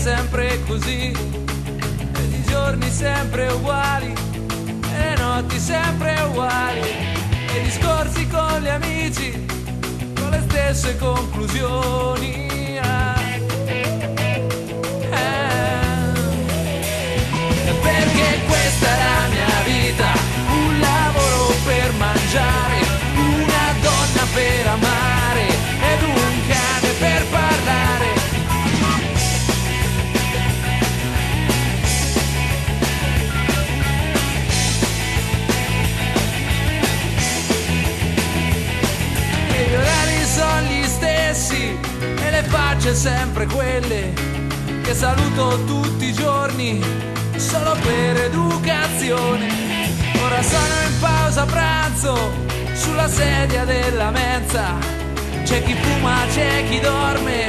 sempre così, ed i giorni sempre uguali, e le notti sempre uguali, e i discorsi con gli amici, con le stesse conclusioni. Perché questa è la mia vita, un lavoro per mangiare, una donna per amare, ed un cane per parlare. E gli orari sono gli stessi, e le facce sempre quelle, che saluto tutti i giorni, solo per educazione. Ora sono in pausa pranzo, sulla sedia della mensa, c'è chi fuma, c'è chi dorme,